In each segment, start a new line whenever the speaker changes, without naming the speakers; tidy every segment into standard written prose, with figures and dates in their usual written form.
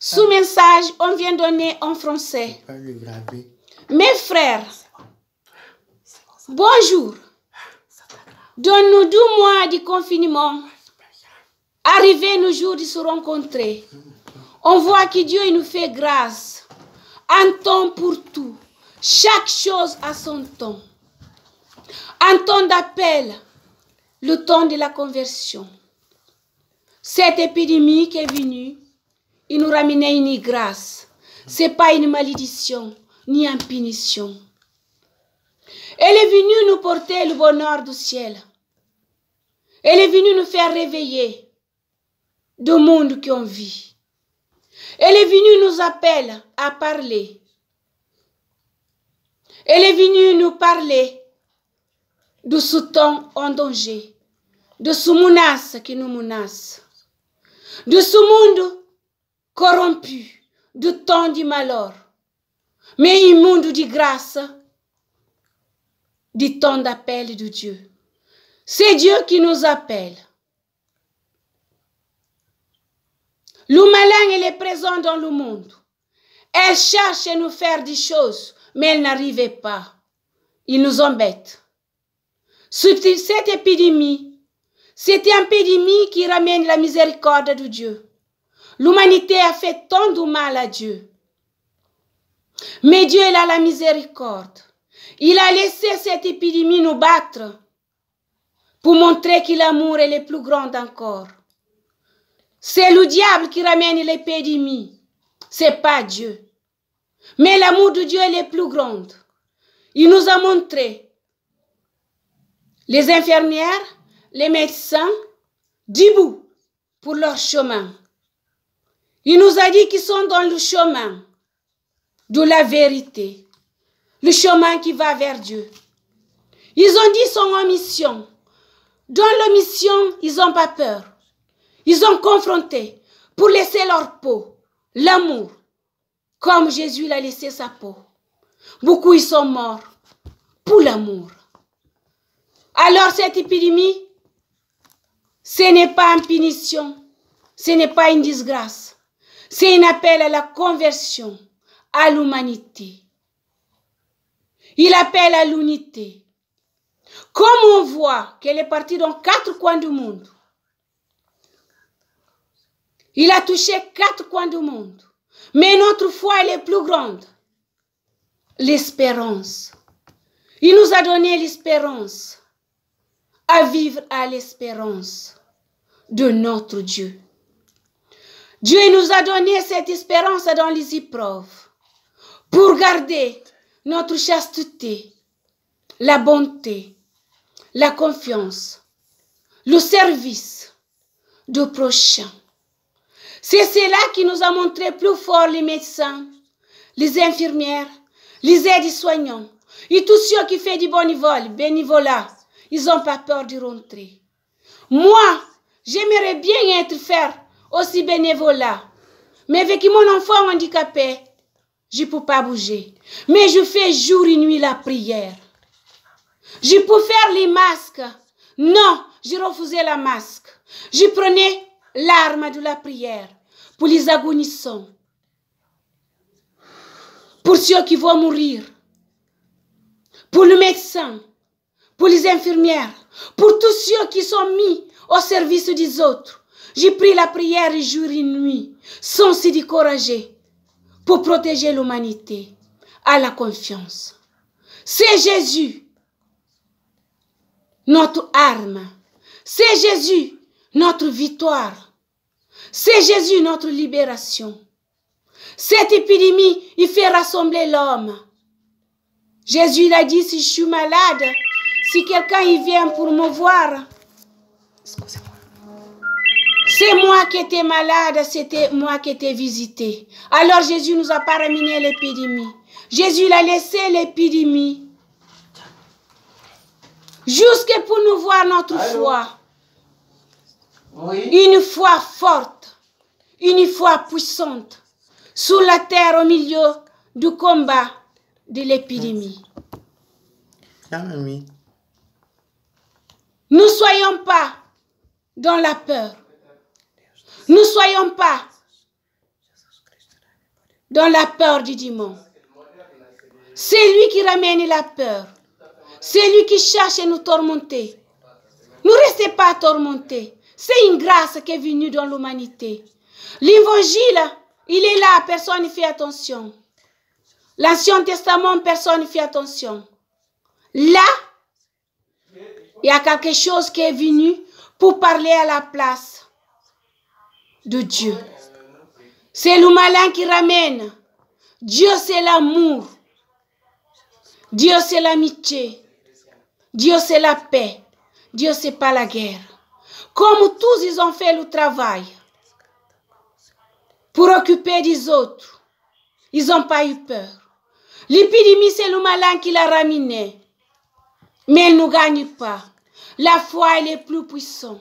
Sous-message, on vient donner en français. Mes frères, bonjour. Dans nos 2 mois de confinement, arrivé nos jours de se rencontrer, on voit que Dieu il nous fait grâce. Un temps pour tout. Chaque chose a son temps. Un temps d'appel, le temps de la conversion. Cette épidémie qui est venue, il nous ramenait une grâce. Ce n'est pas une malédiction, ni une punition. Elle est venue nous porter le bonheur du ciel. Elle est venue nous faire réveiller du monde qu'on vit. Elle est venue nous appeler à parler. Elle est venue nous parler de ce temps en danger, de ce menace qui nous menace, de ce monde corrompu, du temps du malheur, mais un monde de grâce, du temps d'appel de Dieu. C'est Dieu qui nous appelle. Le malin, il est présent dans le monde. Elle cherche à nous faire des choses, mais elle n'arrivait pas. Il nous embête. Cette épidémie, c'est une épidémie qui ramène la miséricorde de Dieu. L'humanité a fait tant de mal à Dieu. Mais Dieu, il a la miséricorde. Il a laissé cette épidémie nous battre pour montrer que l'amour est le plus grand encore. C'est le diable qui ramène l'épidémie. Ce n'est pas Dieu. Mais l'amour de Dieu est le plus grand. Il nous a montré les infirmières, les médecins, debout pour leur chemin. Il nous a dit qu'ils sont dans le chemin de la vérité, le chemin qui va vers Dieu. Ils ont dit qu'ils sont en mission. Dans la mission, ils n'ont pas peur. Ils ont confronté pour laisser leur peau, l'amour, comme Jésus l'a laissé sa peau. Beaucoup, ils sont morts pour l'amour. Alors cette épidémie, ce n'est pas une punition, ce n'est pas une disgrâce. C'est un appel à la conversion, à l'humanité. Il appelle à l'unité. Comme on voit qu'elle est partie dans 4 coins du monde, il a touché 4 coins du monde. Mais notre foi, elle est plus grande. L'espérance. Il nous a donné l'espérance. À vivre à l'espérance de notre Dieu. Dieu nous a donné cette espérance dans les épreuves pour garder notre chasteté, la bonté, la confiance, le service du prochain. C'est cela qui nous a montré plus fort les médecins, les infirmières, les aides-soignants et tous ceux qui font du bénévolat. Ils n'ont pas peur de rentrer. Moi, j'aimerais bien faire aussi bénévolat. Mais avec mon enfant handicapé, je ne peux pas bouger. Mais je fais jour et nuit la prière. Je peux faire les masques. Non, je refusais la masque. Je prenais l'arme de la prière pour les agonissants. Pour ceux qui vont mourir. Pour le médecin. Pour les infirmières, pour tous ceux qui sont mis au service des autres. J'ai pris la prière jour et nuit, sans se décourager, pour protéger l'humanité, à la confiance. C'est Jésus, notre arme. C'est Jésus, notre victoire. C'est Jésus, notre libération. Cette épidémie, il fait rassembler l'homme. Jésus l'a dit, si je suis malade, si quelqu'un y vient pour me voir, c'est moi qui étais malade, c'était moi qui étais visité. Alors Jésus nous a pas ramené l'épidémie. Jésus l'a laissé l'épidémie. Jusque pour nous voir notre foi. Une foi forte, une foi puissante, sur la terre au milieu du combat de l'épidémie. Ne soyons pas dans la peur. Ne soyons pas dans la peur du démon. C'est lui qui ramène la peur. C'est lui qui cherche à nous tormenter. Ne restez pas tourmentés. C'est une grâce qui est venue dans l'humanité. L'évangile, il est là, personne ne fait attention. L'Ancien Testament, personne ne fait attention. Là, il y a quelque chose qui est venu pour parler à la place de Dieu. C'est le malin qui ramène. Dieu, c'est l'amour. Dieu, c'est l'amitié. Dieu, c'est la paix. Dieu, c'est pas la guerre. Comme tous, ils ont fait le travail pour occuper des autres. Ils n'ont pas eu peur. L'épidémie, c'est le malin qui l'a ramené. Mais elle ne gagne pas. La foi, elle est plus puissante.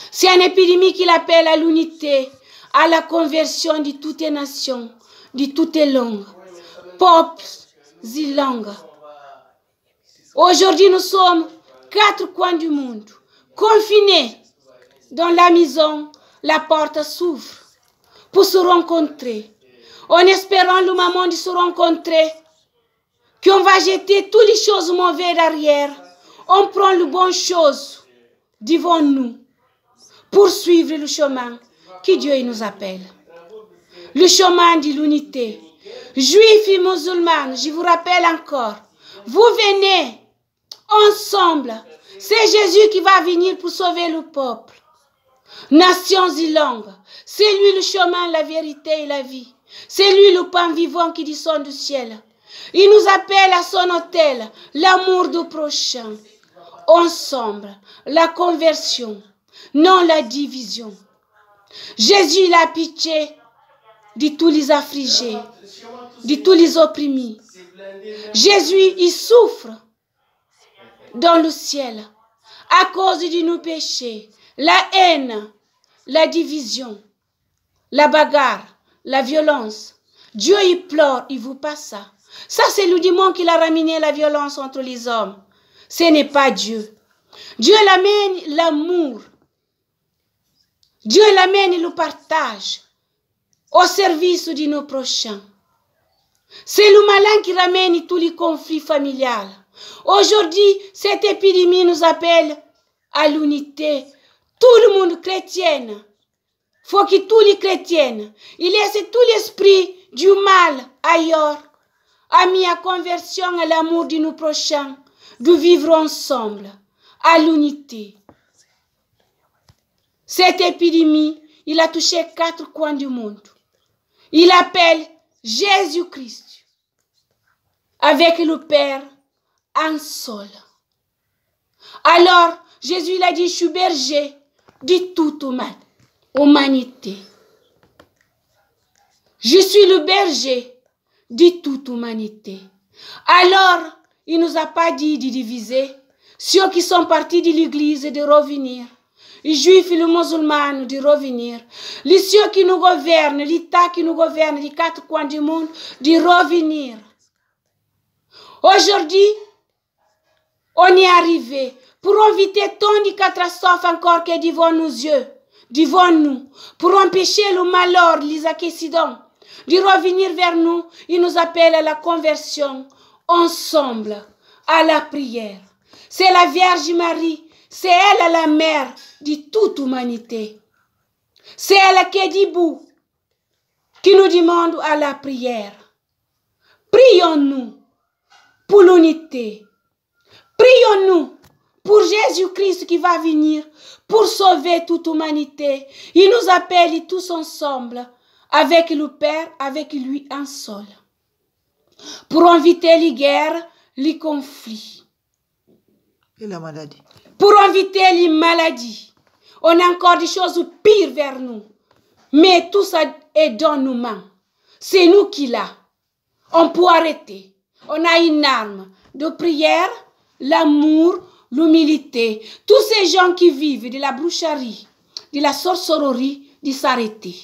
C'est une épidémie qui l'appelle à l'unité, à la conversion de toutes les nations, de toutes les langues, peuples et langues. Aujourd'hui, nous sommes 4 coins du monde, confinés dans la maison. La porte s'ouvre pour se rencontrer, en espérant le moment de se rencontrer, qu'on va jeter toutes les choses mauvaises derrière. On prend les bonnes choses devant nous pour suivre le chemin que Dieu nous appelle. Le chemin de l'unité. Juifs et musulmans, je vous rappelle encore, vous venez ensemble. C'est Jésus qui va venir pour sauver le peuple. Nations et langues. C'est lui le chemin, la vérité et la vie. C'est lui le pain vivant qui descend du ciel. Il nous appelle à son autel, l'amour du prochain. Ensemble, la conversion, non la division. Jésus il a pitié de tous les affligés, de tous les opprimés. Jésus, il souffre dans le ciel à cause de nos péchés, la haine, la division, la bagarre, la violence. Dieu, il pleure, il vous passe ça. Ça, c'est le démon qui a ramené la violence entre les hommes. Ce n'est pas Dieu. Dieu l'amène l'amour. Dieu l'amène le partage au service de nos prochains. C'est le malin qui ramène tous les conflits familiaux. Aujourd'hui, cette épidémie nous appelle à l'unité. Tout le monde chrétien. Il faut que tous les chrétiens, il laisse tout l'esprit du mal ailleurs, a mis à conversion à l'amour de nos prochains, de vivre ensemble, à l'unité. Cette épidémie, il a touché 4 coins du monde. Il appelle Jésus-Christ, avec le Père, un seul. Alors, Jésus il a dit, je suis berger de toute humanité. Je suis le berger de toute humanité. Alors, il ne nous a pas dit de diviser ceux qui sont partis de l'église de revenir. Les juifs et les musulmans de revenir. Les ceux qui nous gouvernent, l'État qui nous gouverne, les 4 coins du monde, de revenir. Aujourd'hui, on est arrivé pour éviter tant de catastrophes encore que devant nos yeux, devant nous, pour empêcher le malheur, les accidents, de revenir vers nous. Il nous appelle à la conversion ensemble, à la prière. C'est la Vierge Marie, c'est elle la mère de toute humanité. C'est elle qui est debout, qui nous demande à la prière. Prions-nous pour l'unité. Prions-nous pour Jésus-Christ qui va venir pour sauver toute humanité. Il nous appelle tous ensemble, avec le Père, avec lui un seul, pour éviter les guerres, les conflits.
Et la maladie.
Pour éviter les maladies. On a encore des choses pires vers nous. Mais tout ça est dans nos mains. C'est nous qui l'avons. On peut arrêter. On a une arme de prière, l'amour, l'humilité. Tous ces gens qui vivent de la boucherie, de la sorcellerie, de s'arrêter.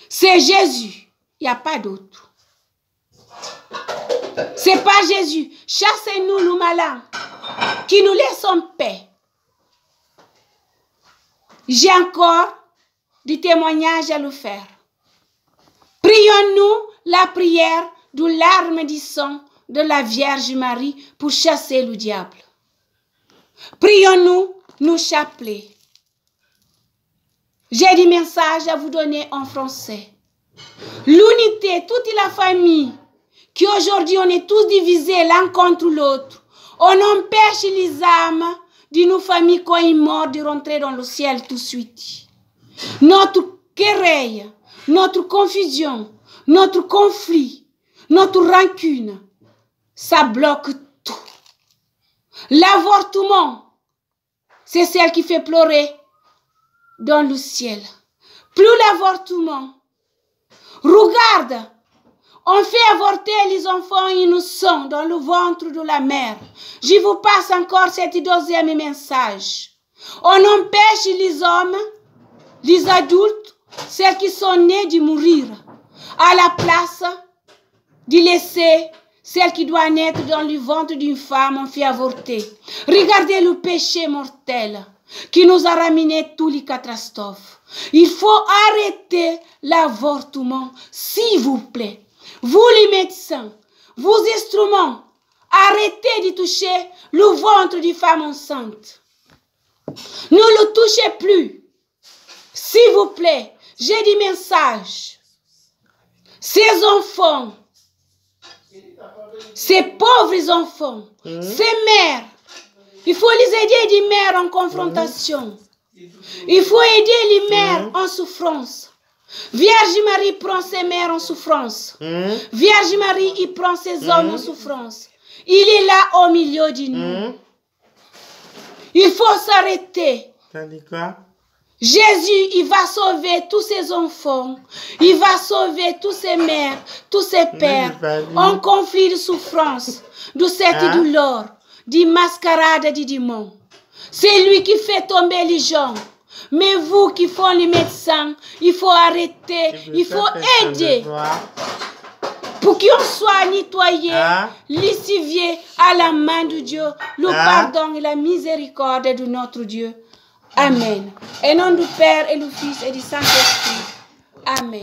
C'est Jésus. Il n'y a pas d'autre. C'est pas Jésus. Chassez-nous le malin qui nous laisse en paix. J'ai encore des témoignages à le faire. Prions-nous la prière de l'arme du sang de la Vierge Marie pour chasser le diable. Prions-nous nos chapelets. J'ai des messages à vous donner en français. L'unité, toute la famille, qui aujourd'hui on est tous divisés l'un contre l'autre. On empêche les âmes de nos familles quand ils meurent de rentrer dans le ciel tout de suite. Notre querelle, notre confusion, notre conflit, notre rancune, ça bloque tout. L'avortement, c'est celle qui fait pleurer dans le ciel. Plus l'avortement, regarde, on fait avorter les enfants innocents dans le ventre de la mère. Je vous passe encore cet deuxième message. On empêche les hommes, les adultes, ceux qui sont nés de mourir, à la place de laisser celle qui doit naître dans le ventre d'une femme, on fait avorter. Regardez le péché mortel qui nous a ramené toutes les catastrophes. Il faut arrêter l'avortement, s'il vous plaît. Vous les médecins, vos instruments, arrêtez de toucher le ventre d'une femme enceinte. Ne le touchez plus. S'il vous plaît, j'ai des messages. Ces enfants, ces pauvres enfants, ces mères, il faut les aider, des mères en confrontation. Il faut aider les mères en souffrance. Vierge Marie prend ses mères en souffrance. Vierge Marie, il prend ses hommes en souffrance. Il est là au milieu de nous. Il faut s'arrêter. Jésus, il va sauver tous ses enfants. Il va sauver tous ses mères, tous ses pères en conflit de souffrance, de cette douleur, de mascarade du démon. C'est lui qui fait tomber les gens. Mais vous qui font les médecins, il faut arrêter, il faut aider pour qu'on soit nettoyé, lessivé à la main de Dieu, le pardon et la miséricorde de notre Dieu. Amen. Au nom du Père et du Fils et du Saint-Esprit. Amen.